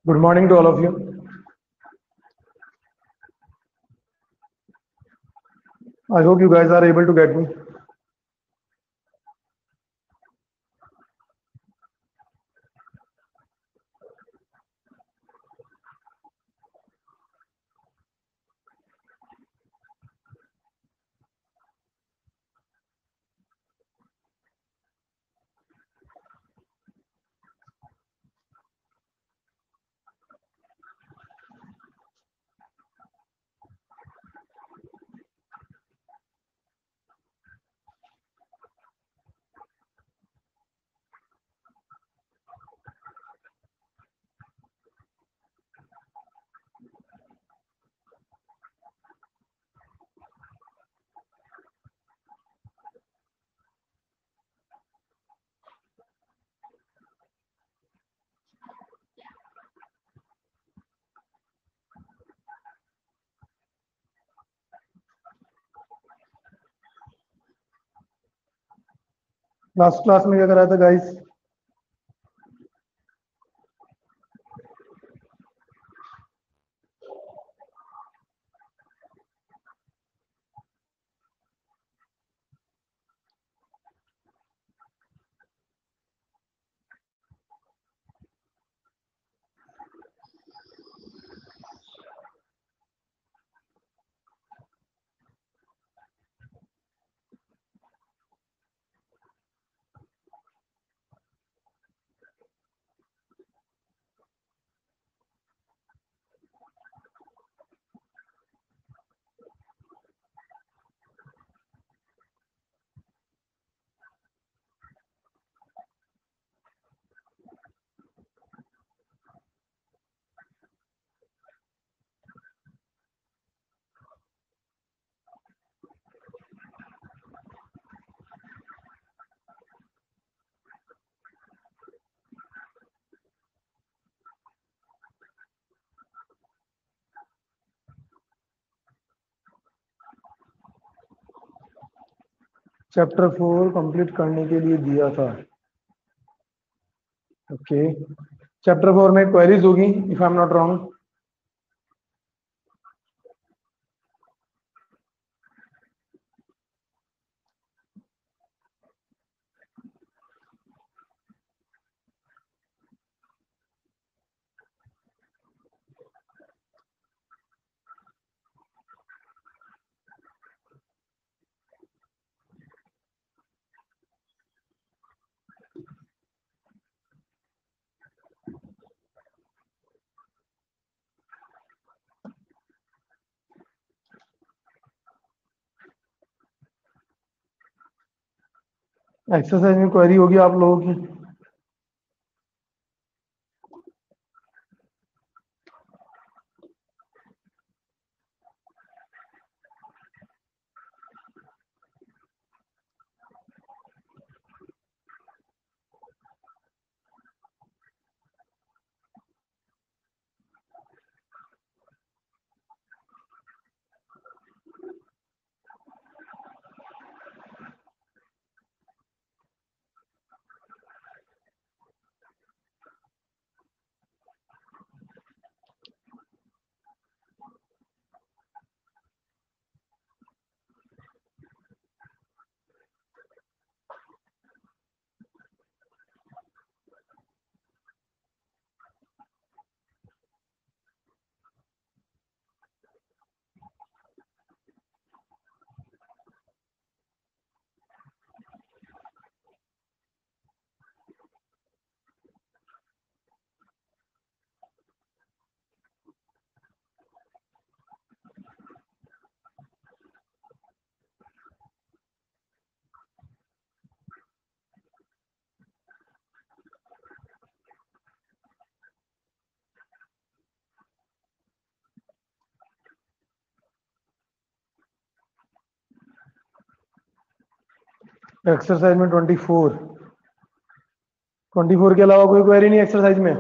Good morning to all of you. I hope you guys are able to get me. Last class में क्या करा था guys? Chapter 4 complete करने के लिए दिया था। ओके, चैप्टर 4 में क्वेरीज होगी if I am not wrong. Exercise में क्वेरी होगी आप लोगों की। एक्सरसाइज में 24 के अलावा कोई क्वेरी नहीं एक्सरसाइज में।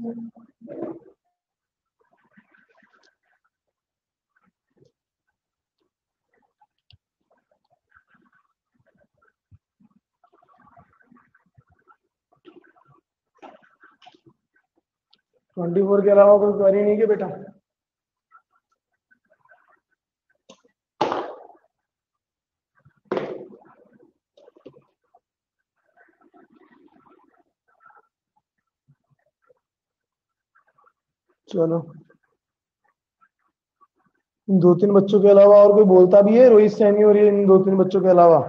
24 के अलावा कोई क्वेरी नहीं है बेटा? चलो, इन 2-3 बच्चों के अलावा और कोई बोलता भी है? रोहित सैनी और ये इन 2-3 बच्चों के अलावा?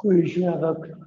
कोई इश्यू यहाँ तक?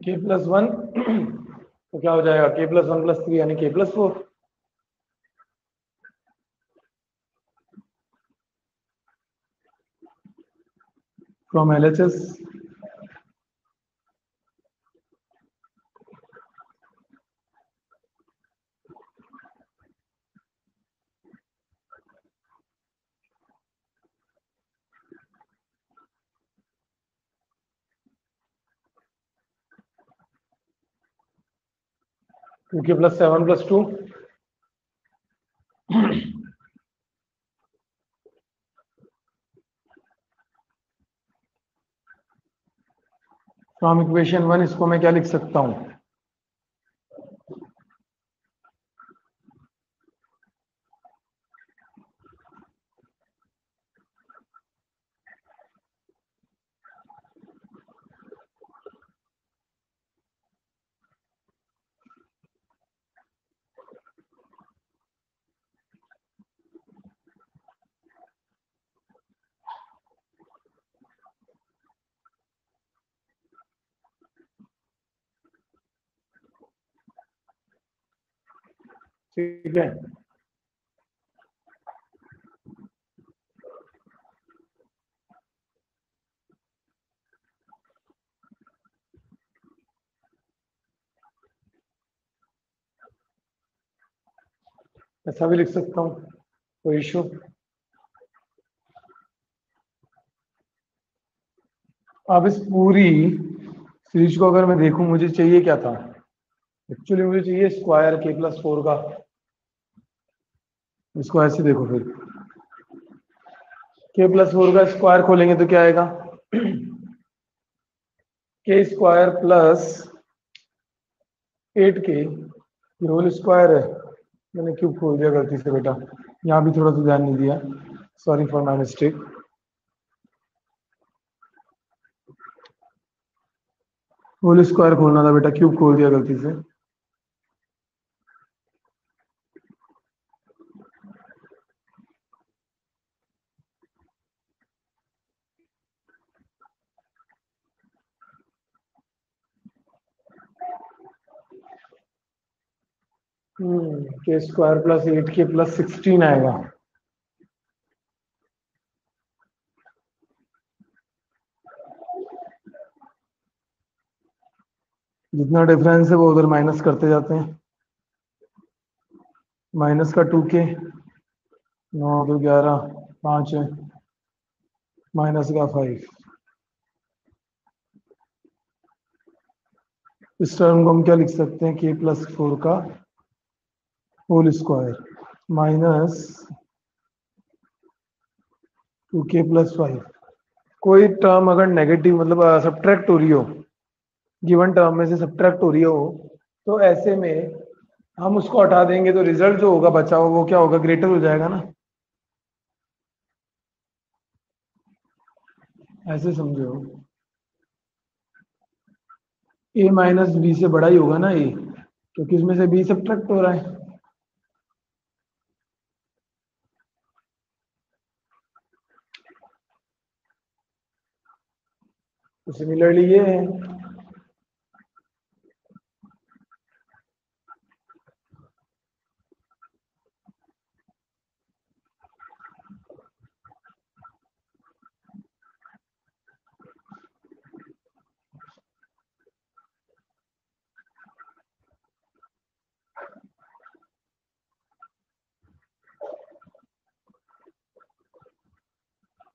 k+1 तो क्या हो जाएगा? k+1+3 यानी k+4 from LHS. k+7+2 from equation 1 इसको मैं क्या लिख सकता हूँ? ठीक है, ऐसा भी लिख सकता हूँ, कोई इशू? अब इस पूरी सीरीज को अगर मैं देखूं, मुझे चाहिए क्या था? एक्चुअली मुझे चाहिए स्क्वायर k+4 का। इसको ऐसे देखो, फिर k+4 का स्क्वायर खोलेंगे तो क्या आएगा? k square plus 8k whole square है। मैंने क्यूब खोल दिया गलती से बेटा, यहाँ भी थोड़ा सा ध्यान नहीं दिया, sorry for my mistake. Whole square खोलना था बेटा, क्यूब खोल दिया गलती से। के स्क्वायर प्लस 8k प्लस 16 आएगा। जितना डिफरेंस है वो उधर माइनस करते जाते हैं। माइनस का 2k, 9 2 11 5 है, माइनस का 5। इस टर्म को हम क्या लिख सकते हैं? k+4 का होल स्क्वायर माइनस 2k+5। कोई टर्म अगर नेगेटिव मतलब सब्ट्रैक्ट हो रही हो, गिवन टर्म में से सब्ट्रैक्ट हो रही हो, तो ऐसे में हम उसको हटा देंगे तो रिजल्ट जो होगा बचा हुआ वो क्या होगा? ग्रेटर हो जाएगा ना। ऐसे समझो, a माइनस बी से बड़ा ही होगा ना ये, क्योंकि इसमें से b सब्ट्रैक्ट हो रहा है। तो सिमिलरली ये है,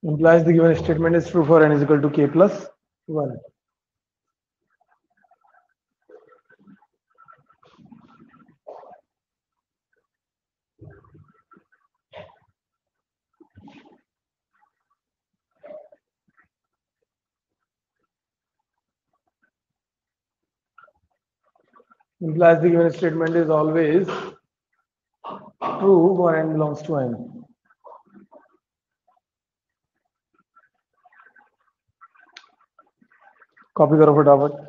implies the given statement is true for n is equal to k+1. Implies the given statement is always true for n belongs to n. Copy करो फटाफट।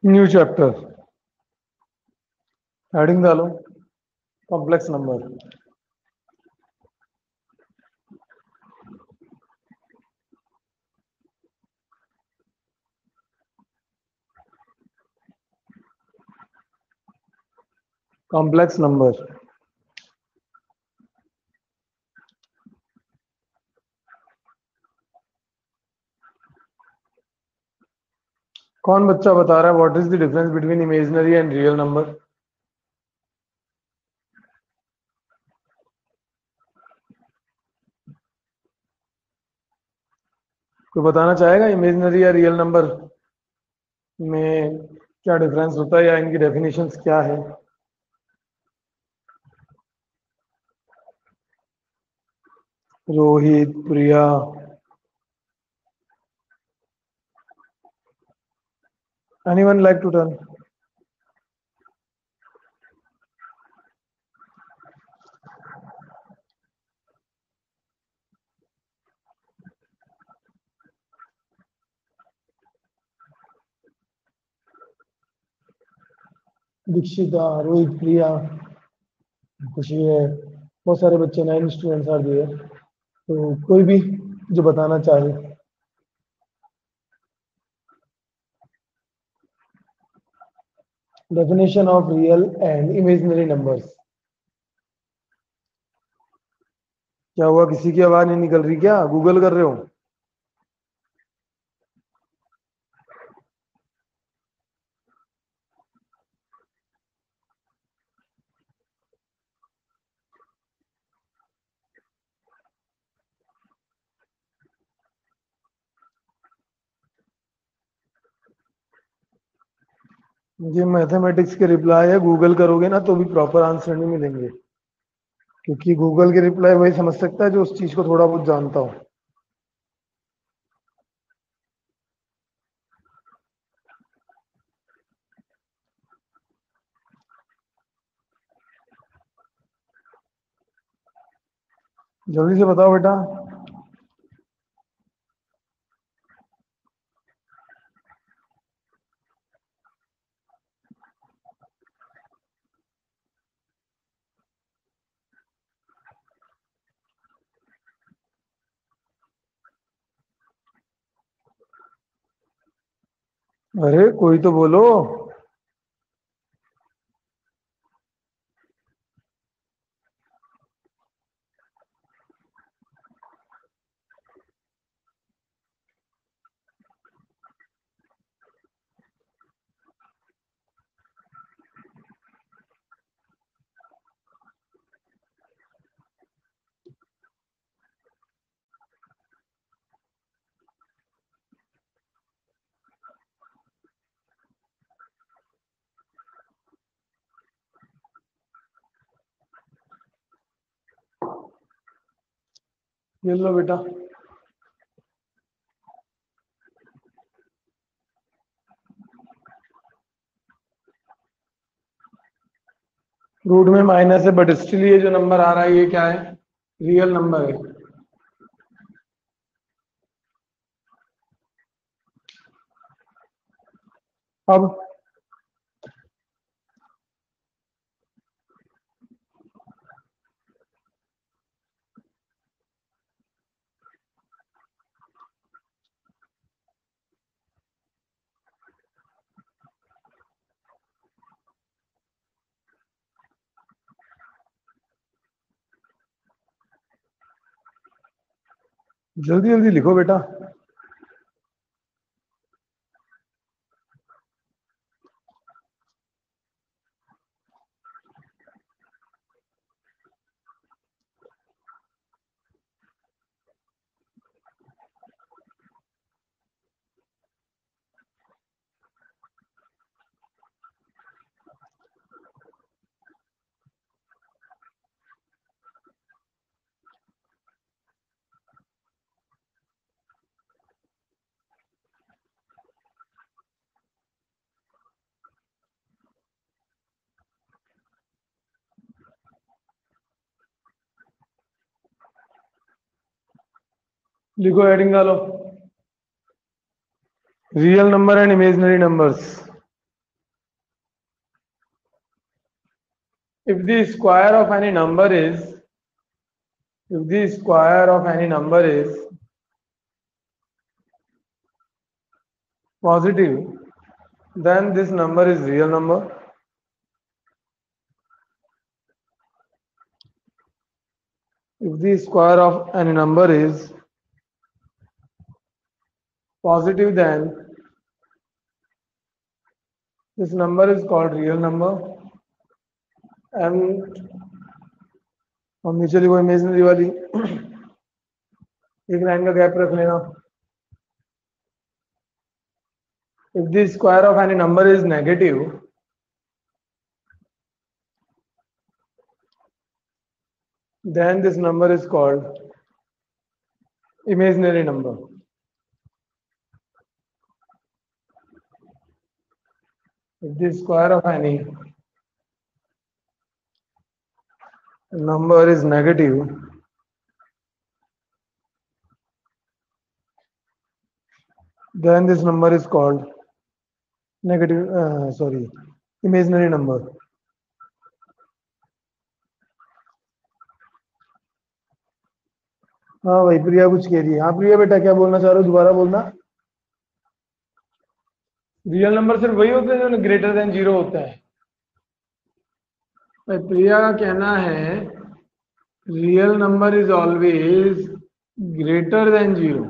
न्यू चैप्टर, हेडिंग डालो complex number. Complex number. कौन बच्चा बता रहा है what is the difference between imaginary and real number? कोई बताना चाहेगा इमेजिनरी या रियल नंबर में क्या डिफरेंस होता है या इनकी डेफिनेशंस क्या है? रोहित, प्रिया, एनीवन लाइक टू टर्न? दीक्षिता, रोहित, प्रिया, खुशी है, बहुत सारे बच्चे 9 स्टूडेंट्स आर देयर, तो कोई भी जो बताना चाहे। Definition of real and imaginary numbers. क्या हुआ, किसी की आवाज नहीं निकल रही क्या? गूगल कर रहे हो? ये मैथमेटिक्स के रिप्लाई है, गूगल करोगे ना तो भी प्रॉपर आंसर नहीं मिलेंगे, क्योंकि गूगल के रिप्लाई वही समझ सकता है जो उस चीज को थोड़ा बहुत जानता हो। जल्दी से बताओ बेटा। अरे कोई तो बोलो। ये लो बेटा। रूट में माइनस है बट स्टिल ये जो नंबर आ रहा है ये क्या है? रियल नंबर है। अब जल्दी जल्दी लिखो बेटा। लिखो, हेडिंग डालो, real number and imaginary numbers. if the square of any number is if the square of any number is positive, then this number is real number. If the square of any number is positive, then this number is called real number. And हम नीचे लिखो imaginary वाली एक line का gap रख लेना. If the square of any number is negative, then this number is called imaginary number. If the square of any number is negative, then this number is called imaginary number. हाँ भाई प्रिया कुछ कह रही है. हाँ प्रिया बेटा क्या बोलना चाह रहे हो, दोबारा बोलना. रियल नंबर सिर्फ वही होते हैं जो ग्रेटर देन जीरो होता है. भाई प्रिया का कहना है real number is always greater than zero.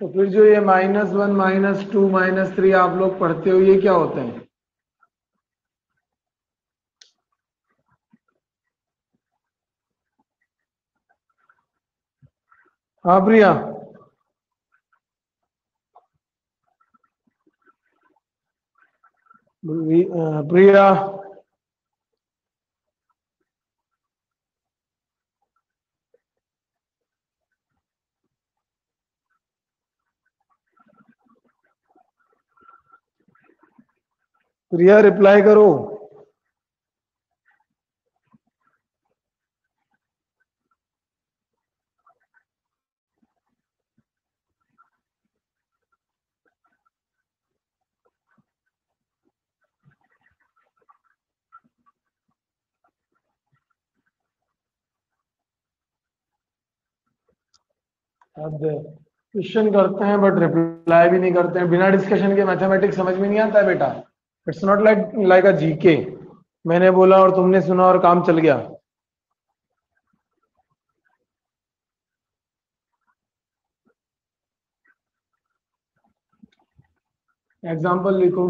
तो फिर जो ये -1 -2 -3 आप लोग पढ़ते हो ये क्या होते हैं? हाँ प्रिया. प्रिया प्रिया रिप्लाई करो. अब क्वेश्चन करते हैं बट रिप्लाई भी नहीं करते हैं. बिना डिस्कशन के मैथमेटिक्स समझ में नहीं आता है बेटा. It's not like a GK. मैंने बोला और तुमने सुना और काम चल गया. एग्जाम्पल लिखो.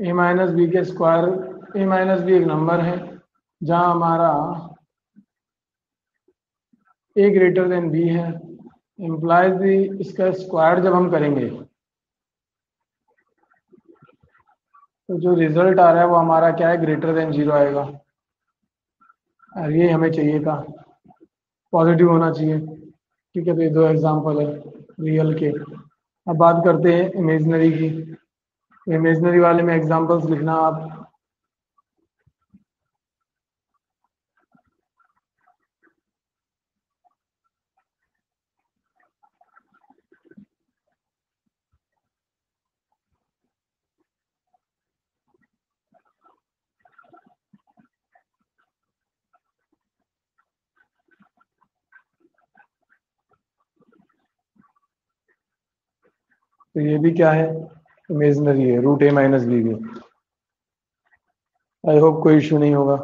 ए माइनस बी के स्क्वायर. ए माइनस बी एक नंबर है जहां हमारा ए ग्रेटर देन बी है. इम्प्लाइज भी इसका स्क्वायर जब हम करेंगे तो जो रिजल्ट आ रहा है वो हमारा क्या है, ग्रेटर देन जीरो आएगा. और ये हमें चाहिए था, पॉजिटिव होना चाहिए. ठीक है, तो ये दो एग्जांपल है रियल के. अब बात करते हैं इमेजिनरी की. इमेजिनरी वाले में एग्जांपल्स लिखना आप. तो ये भी क्या है, इमेजिनरी है, रूट ए माइनस बी भी. आई होप कोई इश्यू नहीं होगा.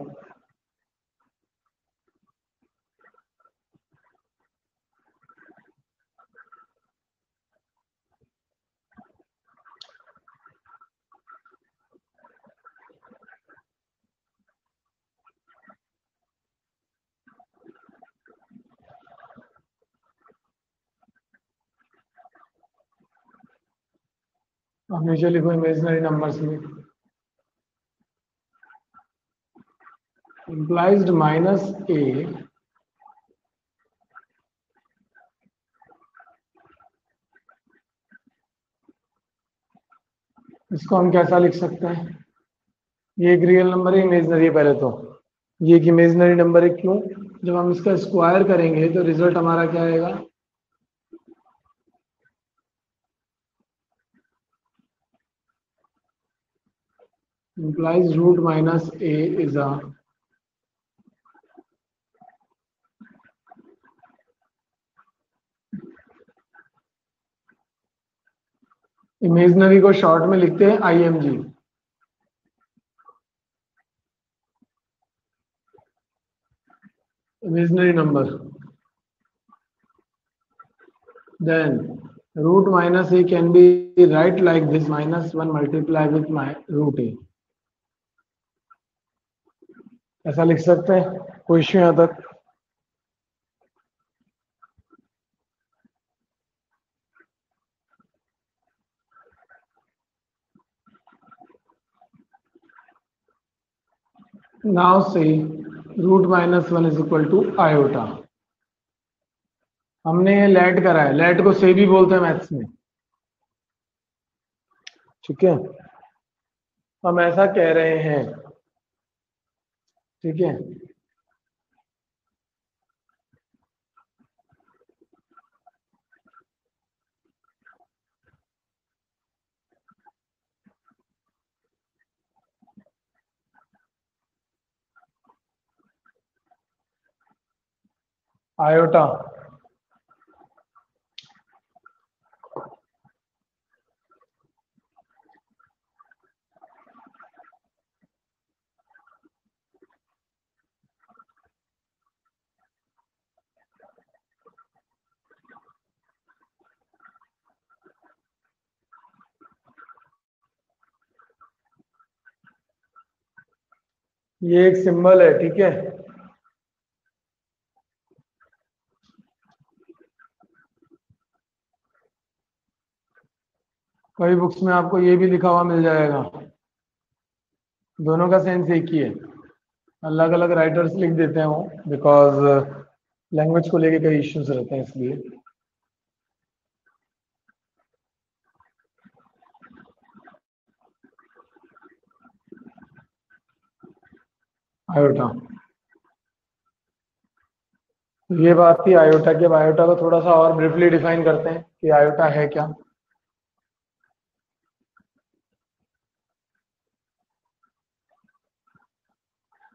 अब नीचे लिखो इमेजिनरी नंबर्स में implied माइनस ए इसको हम कैसा लिख सकते हैं? ये एक रियल नंबर है, इमेजिनरी है पहले तो। ये एक इमेजिनरी नंबर है, क्यों? जब हम इसका स्क्वायर करेंगे तो रिजल्ट हमारा क्या आएगा? implies root minus a is a imaginary को शॉर्ट में लिखते हैं IMG, imaginary number. Then root minus a can be write like this: -1 multiply with my root a. ऐसा लिख सकते हैं? कोई इश्यू यहाँ तक? Now say root minus 1 is equal to iota. हमने ये लेट करा है, लेट को से भी बोलते हैं मैथ्स में, ठीक है? हम ऐसा कह रहे हैं, ठीक है? आयोटा ये एक सिंबल है, ठीक है? कई बुक्स में आपको ये भी लिखा हुआ मिल जाएगा। दोनों का सेंस एक ही है, अलग अलग राइटर्स लिख देते हैं वो, बिकॉज लैंग्वेज को लेके कई इश्यूज रहते हैं, इसलिए। आयोटा, ये बात थी आयोटा की। अब आयोटा को थोड़ा सा और ब्रीफली डिफाइन करते हैं कि आयोटा है क्या।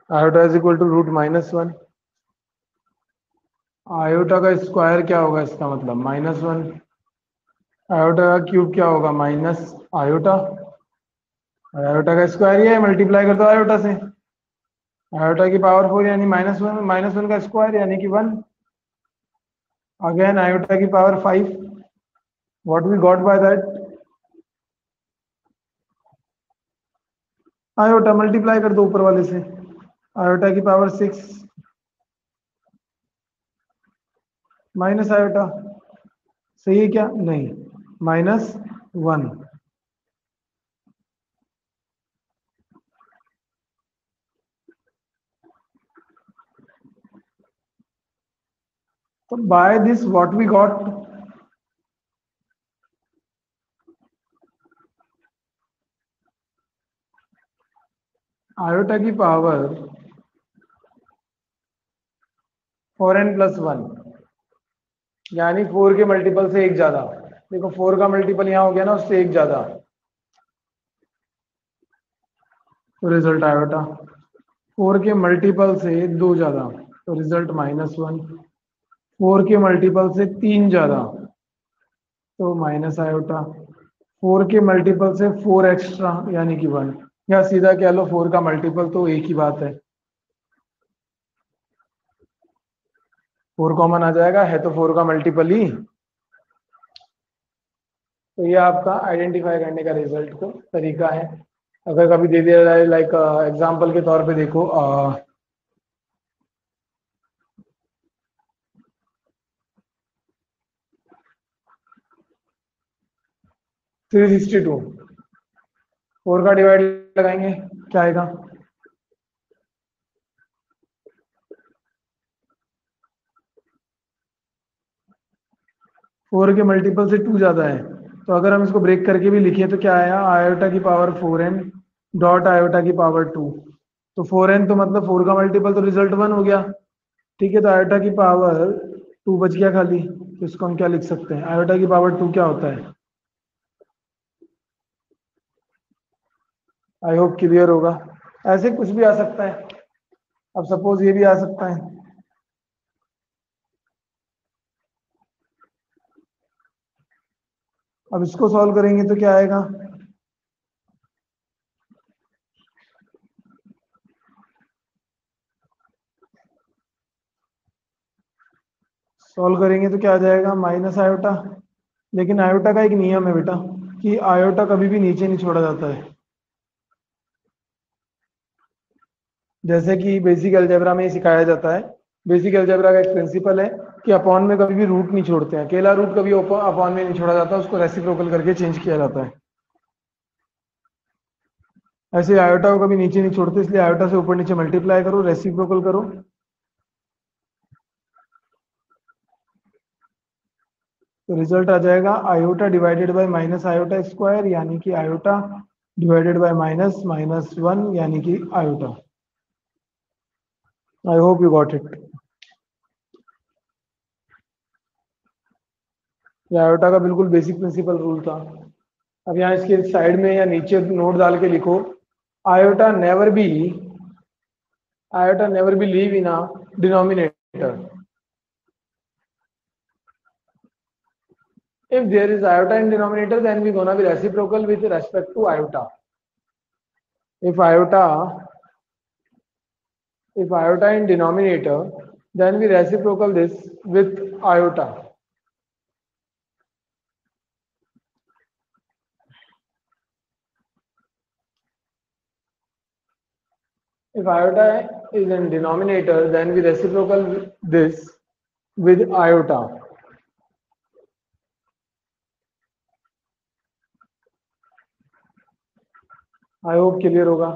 Iota is equal to root -1। Iota का स्क्वायर क्या होगा? इसका मतलब -1। आयोटा का क्यूब क्या होगा? Minus iota. आयोटा का स्क्वायर ये है, मल्टीप्लाई कर दो आयोटा से। आयोटा की पावर 4 यानी -1 का स्क्वायर यानी कि 1। अगेन आयोटा की power 5। What we got by that? Iota multiply कर दो ऊपर वाले से, आयोटा की पावर 6 माइनस आयोटा। सही है क्या? नहीं, -1। तो by this what we got? Iota की पावर 4n+1 यानी 4 के मल्टीपल से एक ज्यादा। देखो 4 का मल्टीपल यहाँ हो गया ना, उससे एक ज्यादा, तो रिजल्ट आयोटा। 4 के मल्टीपल से 2 ज्यादा, तो रिजल्ट -1। 4 के मल्टीपल से 3 ज्यादा, तो माइनस आयोटा। 4 के मल्टीपल से 4 एक्स्ट्रा यानी कि 1, या सीधा कह लो 4 का मल्टीपल, तो एक ही बात है। 4 कॉमन आ जाएगा, है तो 4 का मल्टीपल ही। तो ये आपका आइडेंटिफाई करने का रिजल्ट को तरीका है। अगर कभी दे दिया जाए, लाइक एग्जांपल के तौर पे देखो, 362 4 का डिवाइड लगाएंगे, क्या आएगा? फोर के मल्टीपल से 2 ज्यादा है, तो अगर हम इसको ब्रेक करके भी लिखें तो क्या आया? आयोटा की पावर 4n डॉट आयोटा की पावर 2। तो 4n तो मतलब 4 का मल्टीपल, तो रिजल्ट 1 हो गया। ठीक है, तो आयोटा की पावर 2 बच गया खाली। तो इसको हम क्या लिख सकते हैं? आयोटा की पावर 2 क्या होता है? आई होप क्लियर होगा। ऐसे कुछ भी आ सकता है। अब सपोज ये भी आ सकता है। अब इसको सॉल्व करेंगे तो क्या आएगा? सॉल्व करेंगे तो क्या आ जाएगा? Minus iota. लेकिन आयोटा का एक नियम है बेटा, कि आयोटा कभी भी नीचे नहीं छोड़ा जाता है। जैसे कि बेसिक अलजेब्रा में ही सिखाया जाता है। बेसिक अलजेब्रा का एक प्रिंसिपल है कि अपॉन में कभी भी रूट नहीं छोड़ते हैं। अकेला रूट कभी अपॉन में नहीं छोड़ा जाता, उसको रेसिप्रोकल करके चेंज किया जाता है। ऐसे आयोटा को कभी नीचे नहीं छोड़ते, इसलिए आयोटा से ऊपर नीचे मल्टीप्लाई करो, रेसिप्रोकल करो। तो रिजल्ट आ जाएगा iota divided by minus iota square, यानी कि iota divided by minus minus 1, यानी कि iota. I hope you got it. ये आयोटा का बिल्कुल बेसिक प्रिंसिपल रूल था। अब यहाँ इसके साइड में या नीचे नोट डाल के लिखो, iota never be, iota never be leave in a denominator. If there is iota in denominator, then we gonna be reciprocal with respect to iota. If iota in denominator, then we reciprocal this with iota. If iota is in denominator, then we reciprocal this with iota. I hope clear होगा।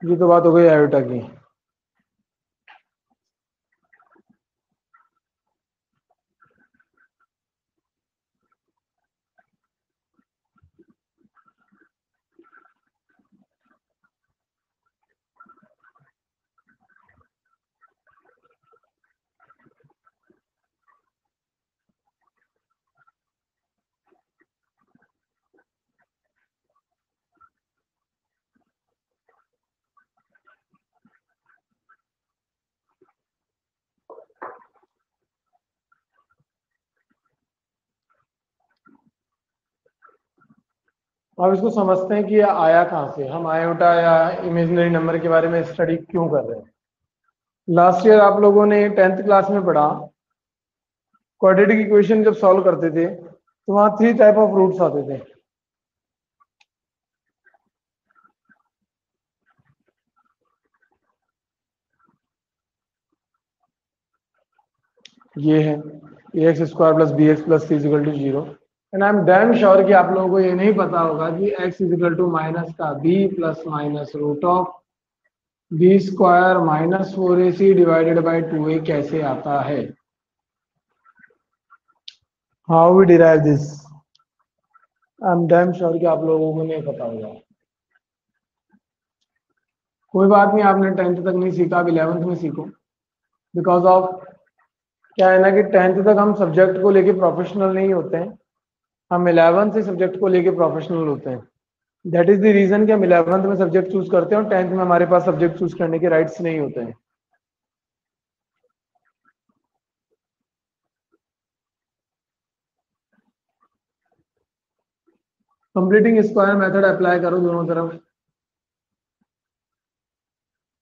ये तो बात हो गई iota की। अब इसको समझते हैं कि ये आया कहाँ से, हम आयोटा या इमेजिनरी नंबर के बारे में स्टडी क्यों कर रहे हैं। लास्ट ईयर आप लोगों ने 10th क्लास में पढ़ा, क्वाड्रेटिक इक्वेशन जब सॉल्व करते थे तो वहां 3 टाइप ऑफ रूट्स आते थे। ये है ax square plus B X plus C equal to 0। And I am damn sure कि आप लोगों को ये नहीं पता होगा कि x इजिकल टू माइनस का b plus minus root of B square minus 4ac divided by 2a कैसे आता है। How we derive this, I am damn sure कि आप लोगों को नहीं पता होगा। कोई बात नहीं, आपने 10th तक नहीं सीखा, अब 11th में सीखो। बिकॉज ऑफ क्या है ना कि 10th तक हम सब्जेक्ट को लेके प्रोफेशनल नहीं होते हैं, हम 11th से सब्जेक्ट को लेके प्रोफेशनल होते हैं। दैट इज द रीजन कि हम 11th में सब्जेक्ट चूज करते हैं और 10th में हमारे पास सब्जेक्ट चूज करने के राइट्स नहीं होते हैं। कंप्लीटिंग स्क्वायर मेथड अप्लाई करो दोनों तरफ।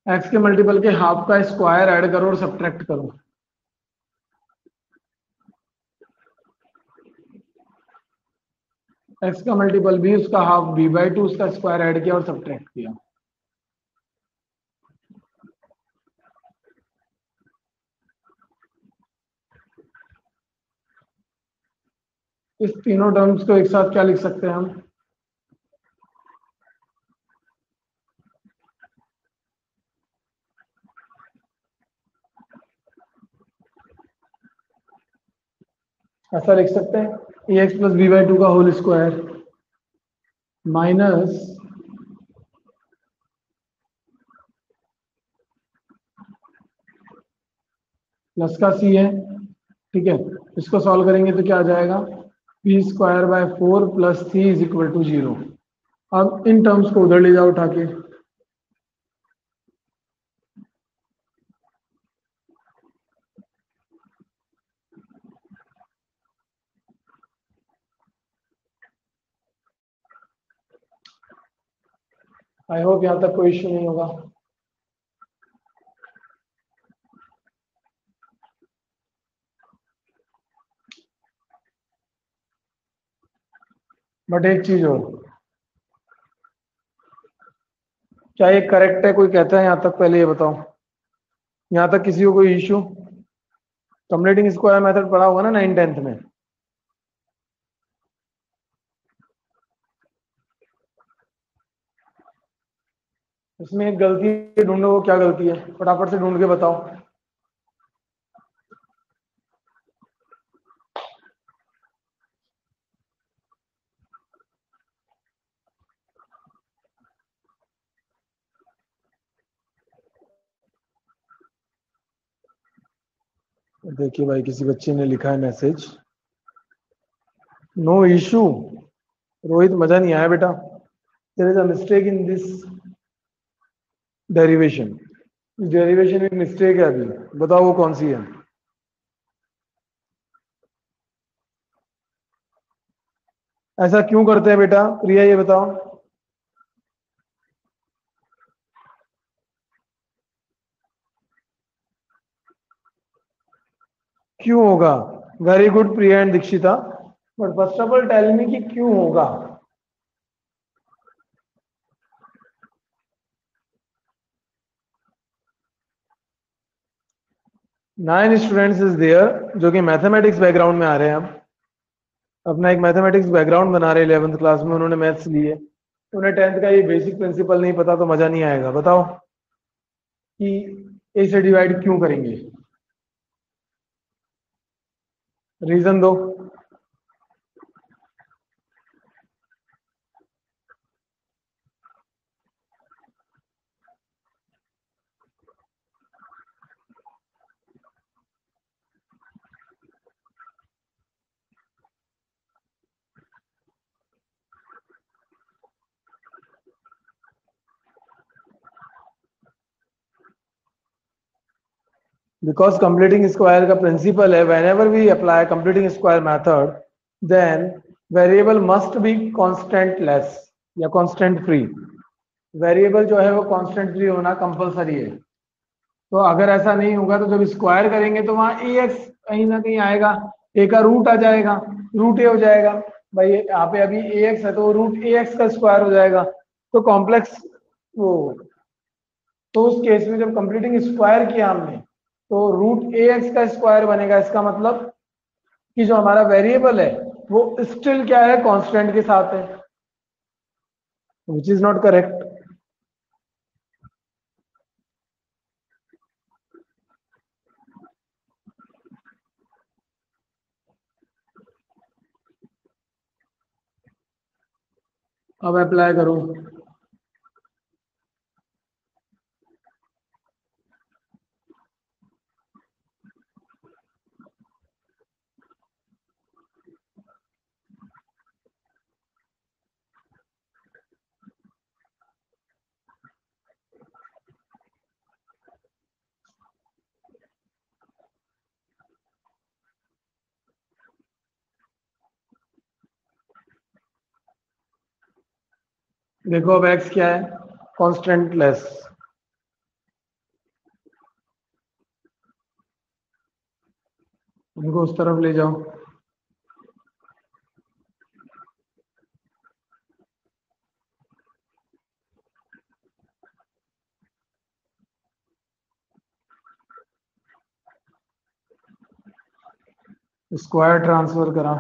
एक्स के मल्टीपल के हाफ का स्क्वायर ऐड करो और सब्ट्रैक्ट करो। एक्स का मल्टीपल बी, उसका हाफ b/2, उसका स्क्वायर ऐड किया और सब्ट्रैक्ट किया। इस तीनों टर्म्स को एक साथ क्या लिख सकते हैं हम? ऐसा लिख सकते हैं A X plus B by two का होल स्क्वायर माइनस प्लस का सी है, ठीक है। इसको सॉल्व करेंगे तो क्या आ जाएगा, P square by 4 plus C is equal to 0। अब इन टर्म्स को उधर ले जाओ उठा के, आई होप यहां तक कोई इश्यू नहीं होगा। बट एक चीज और, क्या ये करेक्ट है, कोई कहता है यहां तक? पहले ये बताओ, यहां तक किसी को कोई इश्यू? कंप्लीटिंग स्क्वायर मेथड पढ़ा होगा ना 9th-10th में? इसमें एक गलती ढूंढो, वो क्या गलती है फटाफट से ढूंढ के बताओ। देखिए भाई, किसी बच्चे ने लिखा है मैसेज, नो इशू। रोहित मजा नहीं आया बेटा, there is a mistake in this derivation. इस डेरिवेशन में एक मिस्टेक है अभी, बताओ वो कौन सी है? ऐसा क्यों करते हैं बेटा? प्रिया ये बताओ। क्यों होगा? Very good Priya and Dikshita, but first of all tell me कि क्यों होगा? 9 स्टूडेंट्स इज देयर जो कि मैथमेटिक्स बैकग्राउंड में आ रहे हैं। अब अपना एक मैथमेटिक्स बैकग्राउंड बना रहे हैं, 11th क्लास में उन्होंने मैथ्स लिए, उन्हें 10th का ये बेसिक प्रिंसिपल नहीं पता, तो मजा नहीं आएगा। बताओ कि ए से डिवाइड क्यों करेंगे, रीजन दो। बिकॉज कंप्लीटिंग स्क्वायर का प्रिंसिपल है, when ever we apply completing square method then variable must be constant less या कांस्टेंट फ्री। वेरिएबल जो है वो कांस्टेंट फ्री होना कंपलसरी है। तो अगर ऐसा नहीं होगा तो जब स्क्वायर करेंगे तो वहां ए एक्स कहीं ना कहीं आएगा, ए का रूट आ जाएगा, रूट ए हो जाएगा। भाई यहाँ पे अभी ए एक्स है तो रूट ए एक्स का स्क्वायर हो जाएगा, तो कॉम्प्लेक्स वो। तो उस केस में जब कंप्लीटिंग स्क्वायर किया हमने तो रूट ए एक्स का स्क्वायर बनेगा। इसका मतलब कि जो हमारा वेरिएबल है वो स्टिल क्या है, कांस्टेंट के साथ है, विच इज नॉट करेक्ट। अब अप्लाई करो। देखो अब एक्स क्या है, कांस्टेंट लेस। उनको उस तरफ ले जाओ। स्क्वायर ट्रांसफर करा,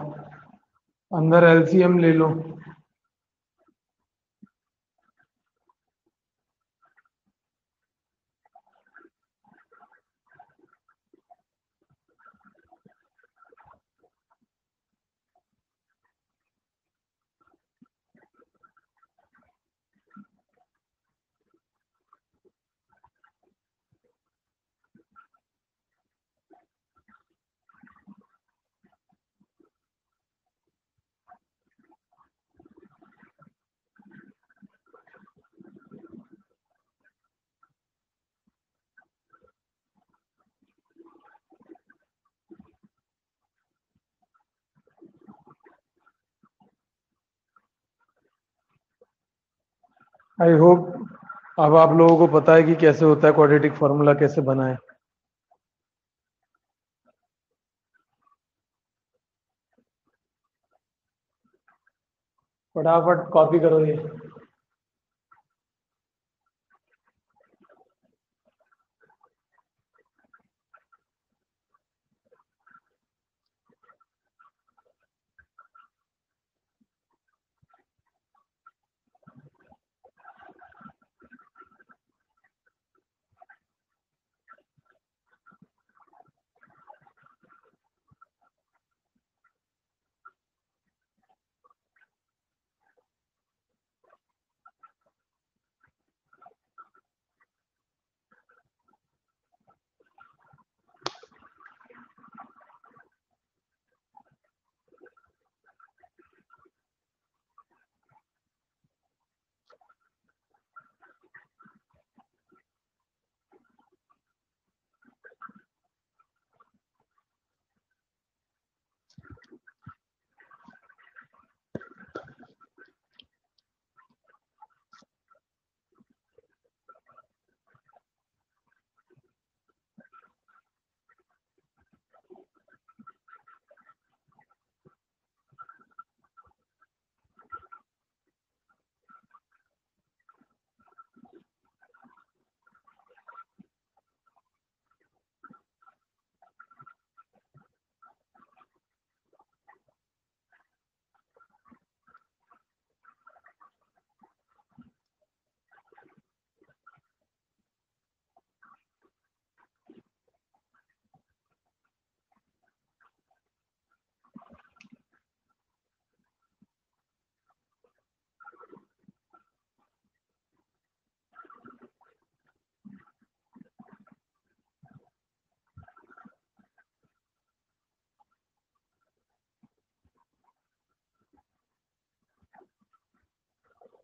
अंदर एलसीएम ले लो। आई होप अब आप लोगों को पता है कि कैसे होता है क्वाड्रेटिक फॉर्मूला कैसे बनाए। फटाफट कॉपी करो ये।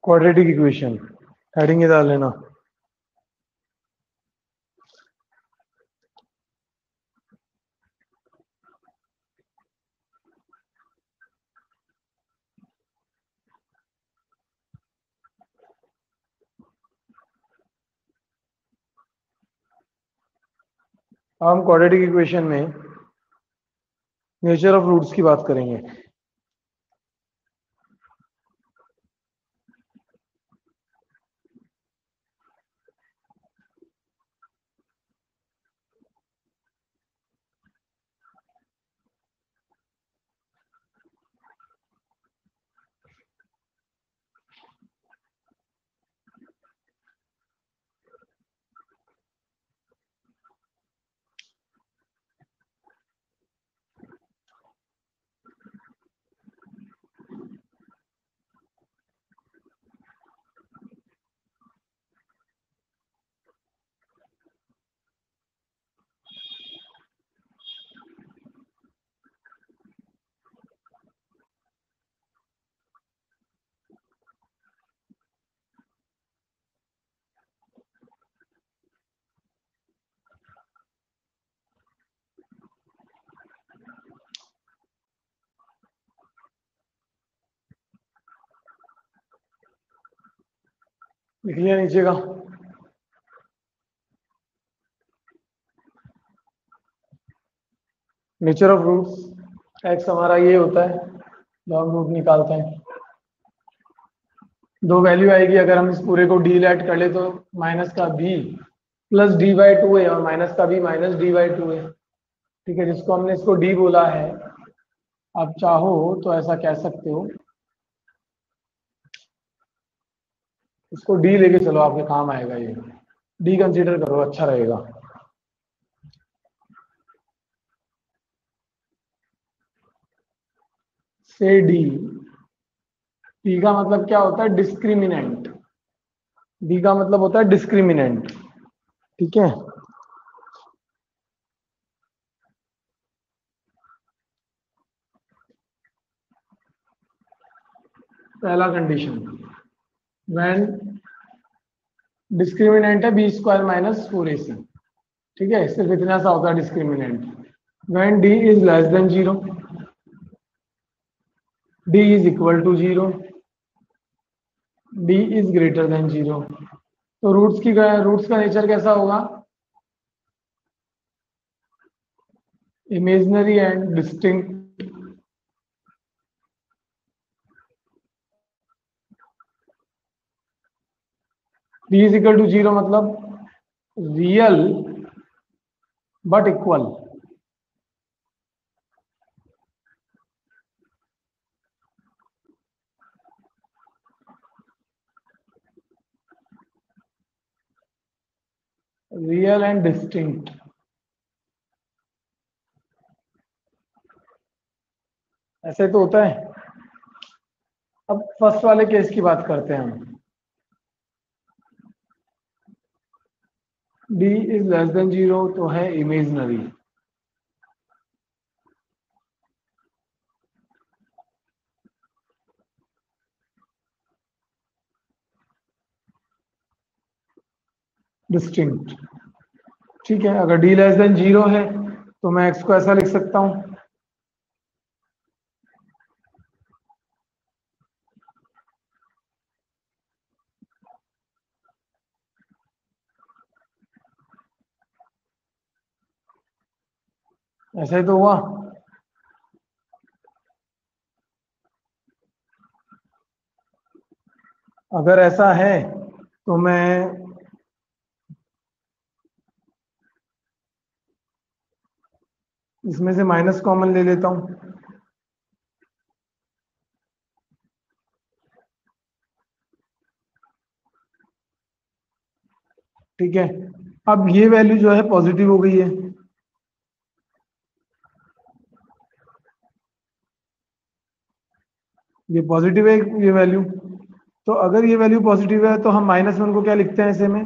क्वाड्रेटिक इक्वेशन हेडिंग डाल लेना। अब हम क्वाड्रेटिक इक्वेशन में नेचर ऑफ रूट्स की बात करेंगे। लिख लिया नीचे का। नेचर ऑफ रूट्स एक्स हमारा ये होता है, लॉग रूट निकालते हैं। दो वैल्यू आएगी, अगर हम इस पूरे को डी लेट कर ले तो माइनस का B plus D by two है, और माइनस का B minus D by two है। ठीक है, जिसको हमने इसको डी बोला है आप चाहो तो ऐसा कह सकते हो, इसको डी लेके चलो, आपके काम आएगा ये। डी कंसीडर करो, अच्छा रहेगा। से डी। डी का मतलब क्या होता है? डिस्क्रिमिनेंट। डी का मतलब होता है डिस्क्रिमिनेंट। ठीक है। पहला कंडीशन, व्हेन डिस्क्रिमिनेंट है बी स्क्वायर माइनस 4ac। ठीक है, सिर्फ इतना सा होता है discriminant. When D is less than 0, D is equal to 0, D is greater than 0। तो रूट्स का नेचर कैसा होगा? Imaginary and distinct. D is equal to 0 मतलब real but equal. Real and distinct. ऐसे तो होता है। अब फर्स्ट वाले केस की बात करते हैं हम। डी इज लेस देन 0 तो है इमेजिनरी। डिस्टिंक्ट। ठीक है, अगर डी लेस देन 0 है तो मैं एक्स को ऐसा लिख सकता हूं, ऐसा ही तो हुआ। अगर ऐसा है तो मैं इसमें से माइनस कॉमन ले लेता हूं। ठीक है, अब ये वैल्यू जो है पॉजिटिव हो गई है। ये पॉजिटिव है ये वैल्यू। तो अगर ये वैल्यू पॉजिटिव है तो हम -1 को क्या लिखते हैं ऐसे में?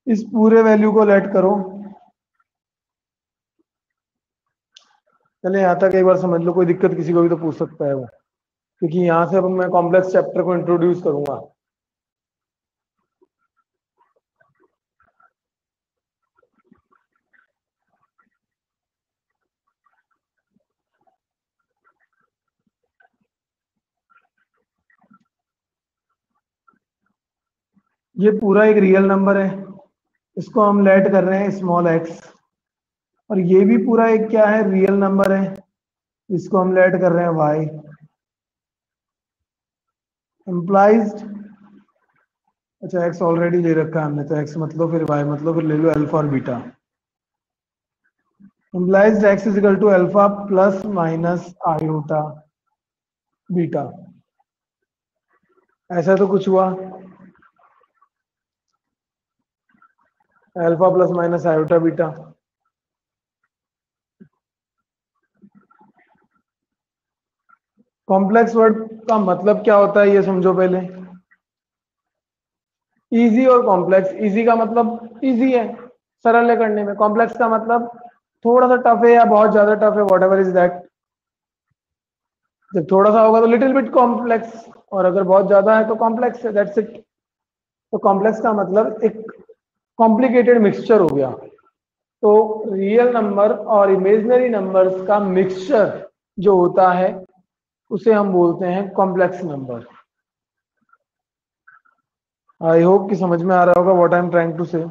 इस पूरे वैल्यू को लेट करो। चले यहाँ तक एक बार समझ लो, कोई दिक्कत किसी को भी तो पूछ सकता है वो, क्योंकि यहाँ से अब मैं कॉम्प्लेक्स चैप्टर को इंट्रोड्यूस करूंगा। ये पूरा एक रियल नंबर है, इसको हम लेट कर रहे हैं स्मॉल एक्स। और ये भी पूरा एक क्या है? रियल नंबर है, इसको हम लेट कर रहे हैं वाई। इम्प्लाइज, अच्छा एक्स ऑलरेडी ले रखा है हमने, तो एक्स मतलब फिर वाई मतलब फिर ले लो अल्फा और beta. Implies X is equal to alpha plus minus iota beta. ऐसा तो कुछ हुआ, alpha plus minus iota beta. Complex word का मतलब क्या होता है ये समझो पहले। इजी और कॉम्प्लेक्स, इजी का मतलब इजी है, सरल है करने में। कॉम्प्लेक्स का मतलब थोड़ा सा टफ है या बहुत ज्यादा टफ है, वॉट एवर इज दैट। जब थोड़ा सा होगा तो लिटिल बिट कॉम्प्लेक्स, और अगर बहुत ज्यादा है तो कॉम्प्लेक्स है, दैट्स इट। तो कॉम्प्लेक्स का मतलब एक कॉम्प्लिकेटेड मिक्सचर हो गया। तो रियल नंबर और इमेजिनरी नंबर्स का मिक्सचर जो होता है उसे हम बोलते हैं कॉम्प्लेक्स नंबर। आई होप कि समझ में आ रहा होगा what I am trying to say.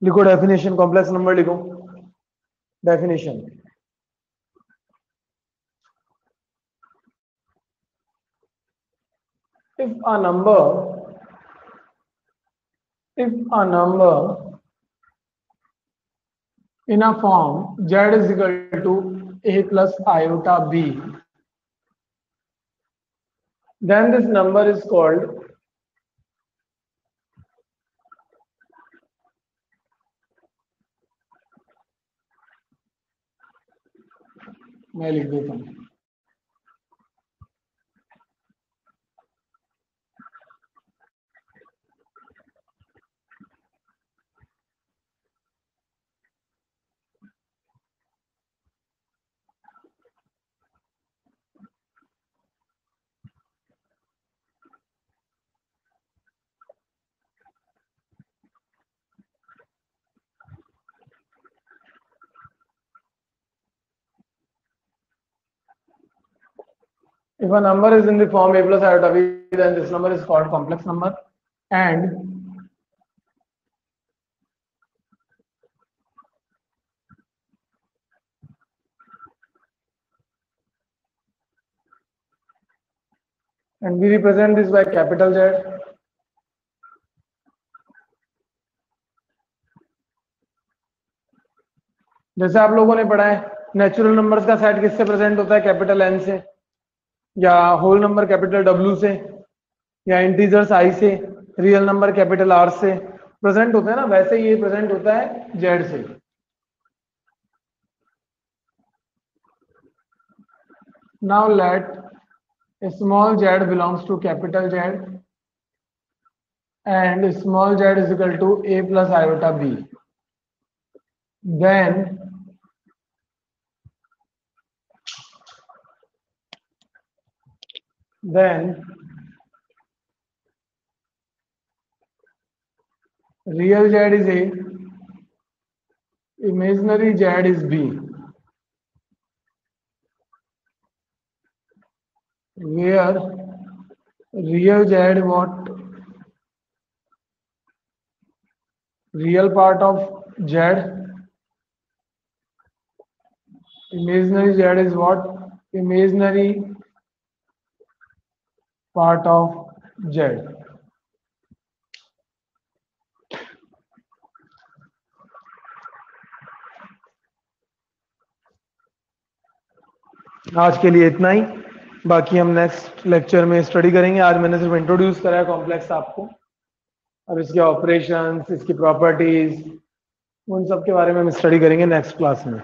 लिखो डेफिनेशन, कॉम्प्लेक्स नंबर लिखो definition. if a number if a number in a form z is equal to a plus iota b, then this number is called मैं लिख देता हूँ if a number is in the form a plus iota b, then this number is called complex number, and we represent this by capital Z. जैसे आप लोगों ने पढ़ा है नेचुरल नंबर्स का सेट किससे प्रेजेंट होता है, कैपिटल एन से, या होल नंबर कैपिटल डब्ल्यू से, या इंटीजर्स आई से, रियल नंबर कैपिटल आर से प्रेजेंट होता है ना, वैसे ये प्रेजेंट होता है जेड से। Now let small Z belongs to capital Z and small z is equal to a plus iota b, then real z is a, imaginary z is b, where real z what, real part of z, imaginary z is what, imaginary part of z। आज के लिए इतना ही, बाकी हम next lecture में study करेंगे। आज मैंने सिर्फ इंट्रोड्यूस करा है कॉम्प्लेक्स आपको, अब इसके ऑपरेशंस, इसकी प्रॉपर्टीज, उन सब के बारे में हम स्टडी करेंगे नेक्स्ट क्लास में।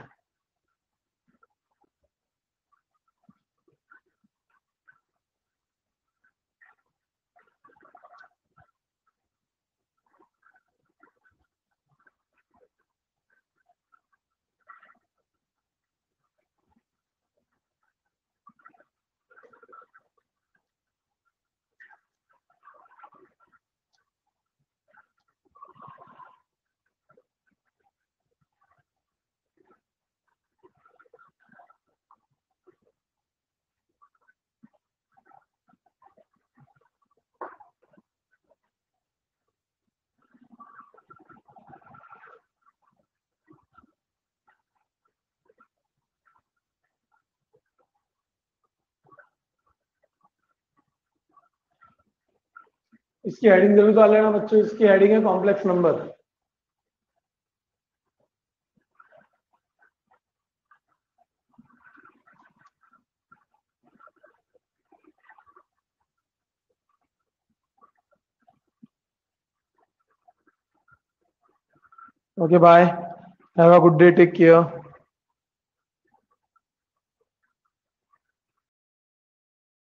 इसकी हेडिंग जरूर डाल लेना बच्चों, इसकी हेडिंग है complex number. Okay bye, have a good day, take care.